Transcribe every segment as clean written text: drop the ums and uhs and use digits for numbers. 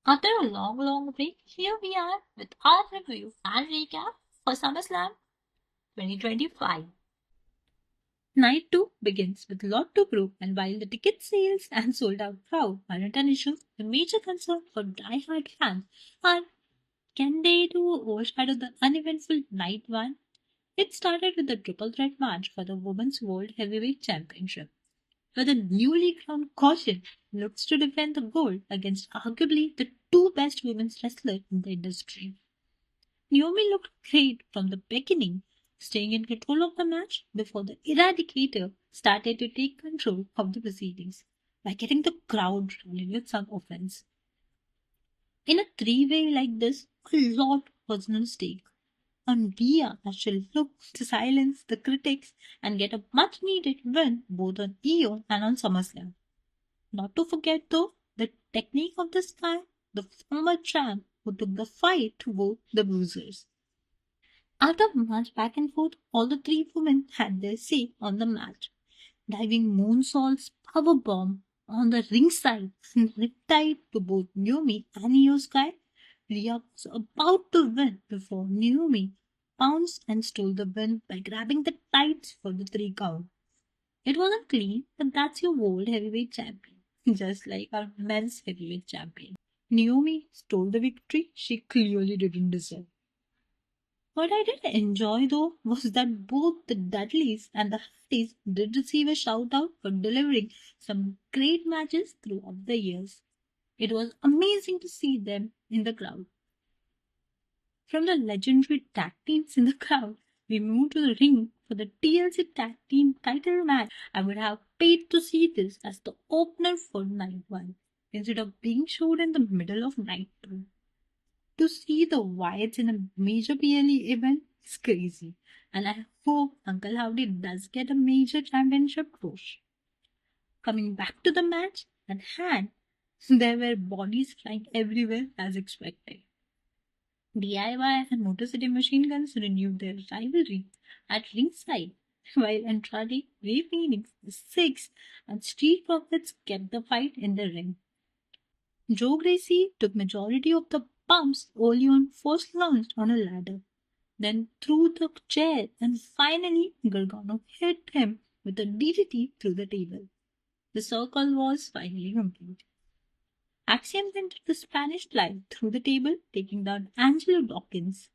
After a long break, here we are with our review and recap for SummerSlam 2025. Night 2 begins with lot to prove, and while the ticket sales and sold out crowd aren't an issue, the major concern for die-hard fans are can they do overshadow the uneventful Night 1? It started with the triple threat match for the Women's World Heavyweight Championship, where the newly crowned Caution looks to defend the gold against arguably the two best women's wrestlers in the industry. Naomi looked great from the beginning, staying in control of the match before the Eradicator started to take control of the proceedings by getting the crowd rolling with some offense. In a three-way like this, a lot was at stake. And Bia actually looked to silence the critics and get a much needed win both on EO and on SummerSlam. Not to forget though, the technique of this guy, the former champ who took the fight to both the bruisers. After much back and forth, all the three women had their say on the match, diving moonsaults, powerbomb on the ringside, and riptide to both Naomi and Io Sky. Rhea was about to win before Naomi pounced and stole the win by grabbing the tights for the 3 count. It wasn't clean, but that's your world heavyweight champion, just like our men's heavyweight champion. Naomi stole the victory she clearly didn't deserve. What I did enjoy though was that both the Dudleys and the Hardys did receive a shout out for delivering some great matches throughout the years. It was amazing to see them in the crowd. From the legendary tag teams in the crowd, we moved to the ring for the TLC tag team title match. I would have paid to see this as the opener for night 1 instead of being showed in the middle of night 2. To see the Wyatts in a major PLE event is crazy, and I hope Uncle Howdy does get a major championship push. Coming back to the match at hand, there were bodies flying everywhere as expected. DIY and Motor City Machine Guns renewed their rivalry at ringside, while Andrade, Ray Phoenix, the Six, and Street Profits kept the fight in the ring. Joe Gracie took majority of the bumps early on, first launched on a ladder, then threw the chair, and finally Gargano hit him with a DDT through the table. The circle was finally complete. Axiom then did the Spanish fly through the table, taking down Angelo Dawkins.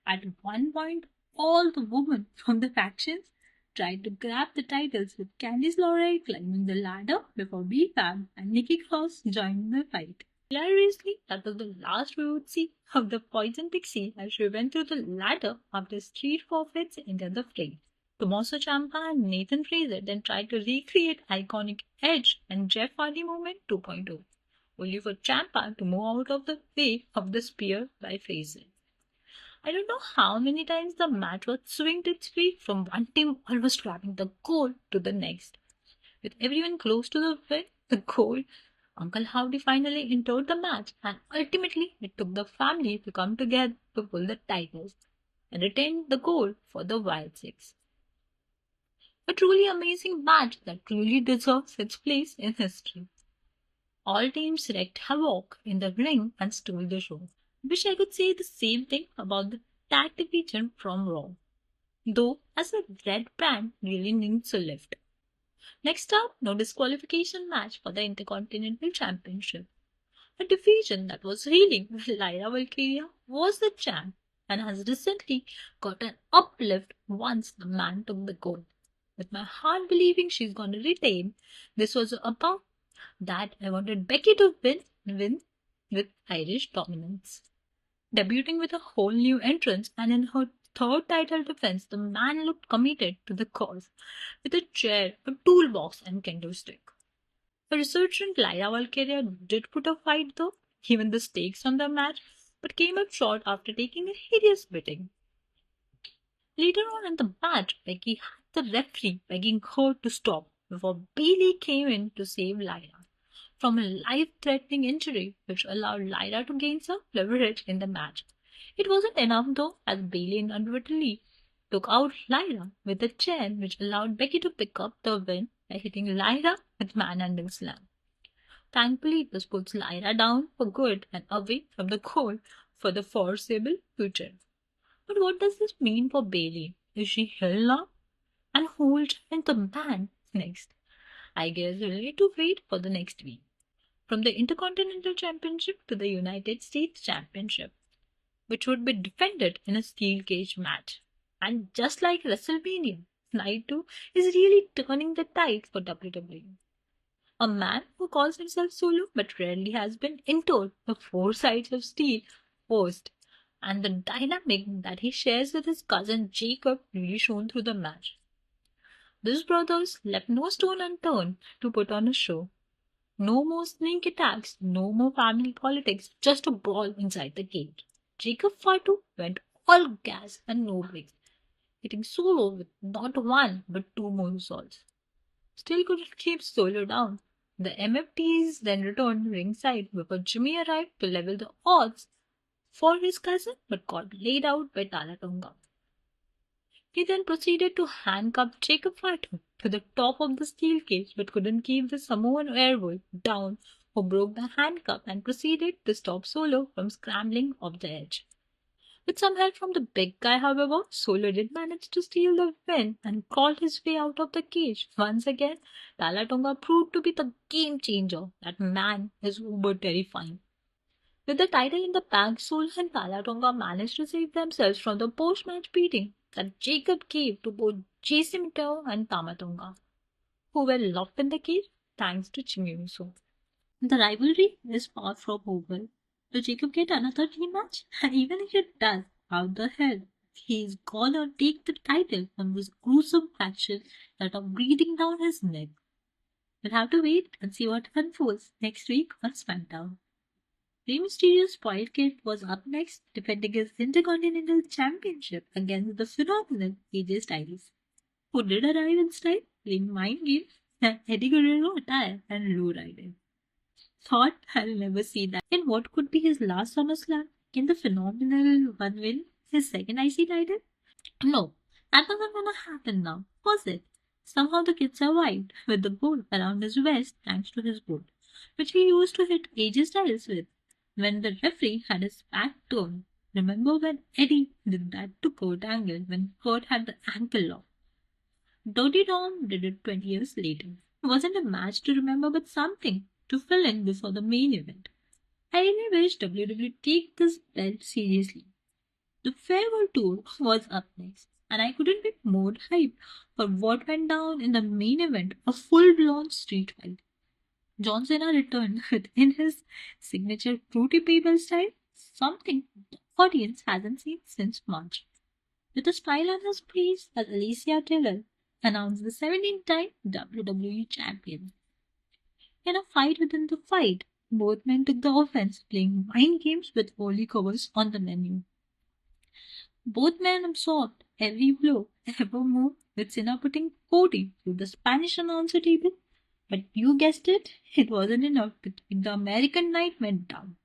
At one point, all the women from the factions tried to grab the titles, with Candice LeRae climbing the ladder before B-Fab and Nikki Cross joining the fight. Hilariously, that was the last we would see of the Poison Pixie as she went through the ladder after Street Profits entered the fray. Tommaso Ciampa and Nathan Fraser then tried to recreate iconic Edge and Jeff Hardy moment 2.0, only for Ciampa to move out of the way of the spear by Fraser. I don't know how many times the match was swinged its feet from one team almost grabbing the goal to the next. With everyone close to the win, the goal, Uncle Howdy finally entered the match, and ultimately it took the family to come together to pull the titles and retain the gold for the Wild Six. A truly amazing match that truly deserves its place in history. All teams wreaked havoc in the ring and stole the show. Wish I could say the same thing about the tag division from Raw, though as a red brand really needs a lift. Next up, no disqualification match for the Intercontinental Championship, a division that was reeling when Lyra Valkyria was the champ and has recently got an uplift once the man took the gold. With my heart believing she's gonna retain, this was about that I wanted Becky to win with Irish dominance. Debuting with a whole new entrance and in her third title defense, the man looked committed to the cause with a chair, a toolbox, and kendo stick. A resurgent Lyra Valkyria did put a fight though, given the stakes on the match, but came up short after taking a hideous beating. Later on in the match, Becky had the referee begging her to stop before Bailey came in to save Lyra from a life-threatening injury, which allowed Lyra to gain some leverage in the match. It wasn't enough though, as Bailey inadvertently took out Lyra with a chain, which allowed Becky to pick up the win by hitting Lyra with manhandle slam. Thankfully, this puts Lyra down for good and away from the cold for the foreseeable future. But what does this mean for Bailey? Is she healed now? And who will challenge the man next? I guess we'll need to wait for the next week. From the Intercontinental Championship to the United States Championship, which would be defended in a steel cage match. And just like WrestleMania, Night 2 is really turning the tide for WWE. A man who calls himself Solo but rarely has been entold the four sides of steel first, and the dynamic that he shares with his cousin Jacob really shone through the match. These brothers left no stone unturned to put on a show. No more sneak attacks, no more family politics, just a brawl inside the cage. Jacob Fatu went all gas and no brakes, hitting Solo with not one but two moonsaults. Still couldn't keep Solo down. The MFTs then returned ringside before Jimmy arrived to level the odds for his cousin but got laid out by Talatonga. He then proceeded to handcuff Jacob Fatu to the top of the steel cage but couldn't keep the Samoan airwolf down, who broke the handcuff and proceeded to stop Solo from scrambling off the edge. With some help from the big guy, however, Solo did manage to steal the win and crawled his way out of the cage. Once again, Talatonga proved to be the game changer. That man is uber terrifying. With the title in the bag, Solo and Talatonga managed to save themselves from the post-match beating that Jacob gave to both JC Mateo and Tamatonga, who were locked in the cage thanks to Chimiuso. The rivalry is far from over. Will Jacob get another rematch? And even if it does, how the hell he's gonna take the title from this gruesome faction that are breathing down his neck? We'll have to wait and see what unfolds next week on SmackDown. Rey Mysterio's spoiled kid was up next, defending his Intercontinental Championship against the phenomenal AJ Styles, who did arrive in style, playing mind games and Eddie Guerrero attire and low riding. Thought I'll never see that. In what could be his last SummerSlam? Can the phenomenal one win his second IC title? No, that wasn't gonna happen now, was it? Somehow the kid survived with the bolt around his waist thanks to his boot, which he used to hit AJ Styles with when the referee had his back turned. Remember when Eddie did that to Kurt Angle when Kurt had the ankle lock? Dirty Dom did it 20 years later. It wasn't a match to remember but something to fill in before the main event. I really wish WWE take this belt seriously. The farewell tour was up next, and I couldn't be more hyped for what went down in the main event, a full-blown street fight. John Cena returned within his signature fruity paper style, something the audience hasn't seen since March. With a smile on his face as Alicia Taylor announced the 17th-time WWE Champion. In a fight within the fight, both men took the offense, playing mind games with early covers on the menu. Both men absorbed every blow ever moved, with Cena putting Cody through the Spanish announcer table. But you guessed it, it wasn't enough to keep the American night went down.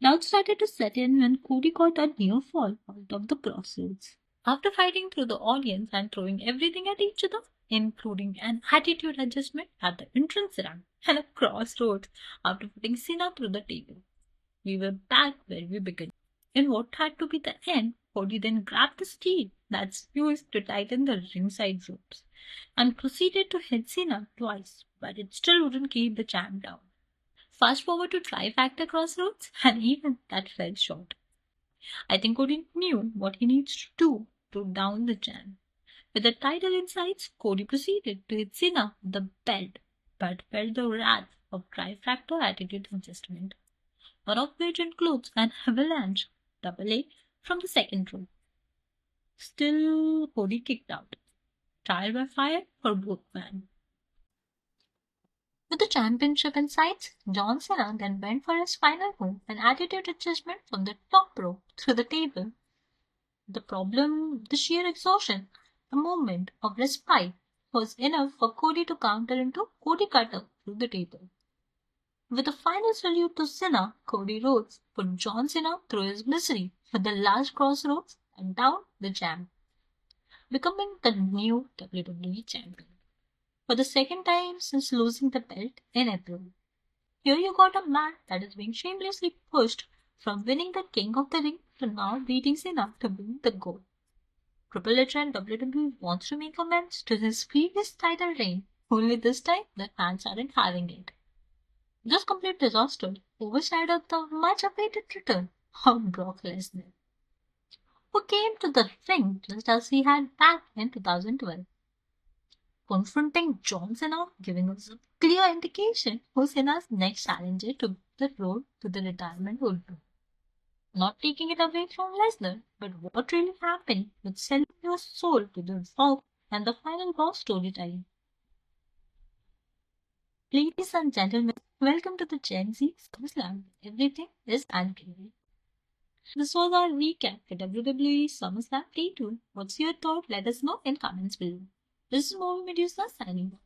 Doubt started to set in when Cody caught a near fall out of the crossroads. After fighting through the audience and throwing everything at each other, including an attitude adjustment at the entrance ramp and a crossroads after putting Cena through the table, we were back where we began. In what had to be the end, Cody then grabbed the steel that's used to tighten the ringside ropes and proceeded to hit Cena twice, but it still wouldn't keep the champ down. Fast forward to Trifactor Crossroads, and even that fell short. I think Cody knew what he needs to do to down the champ. With the title in sights, Cody proceeded to hit Cena with the belt, but felt the wrath of Trifactor Attitude Adjustment, one of which includes an avalanche double A from the second row. Still, Cody kicked out. Trial by fire for both men. With the championship in sights, John Cena then went for his final move, an attitude adjustment from the top rope through the table. The problem, the sheer exhaustion, the moment of respite was enough for Cody to counter into Cody Cutter through the table. With a final salute to Cena, Cody Rhodes put John Cena through his misery with the last crossroads and down the champ, becoming the new WWE champion for the second time since losing the belt in April. Here you got a man that is being shamelessly pushed from winning the King of the Ring to now beating Cena to win the gold. Triple H and WWE wants to make amends to his previous title reign, only this time the fans aren't having it. This complete disaster overshadowed the much awaited return of Brock Lesnar, who came to the ring just as he had back in 2012. Confronting John Cena, giving us a clear indication who Cena's next challenger to the road to the retirement would be. Not taking it away from Lesnar, but what really happened with selling your soul to the Rock and the final boss storytelling. Ladies and gentlemen, welcome to the Gen Z SummerSlam. Everything is uncanny. This was our recap for WWE SummerSlam Day 2. What's your thought? Let us know in comments below. This is Movie Medusa signing off.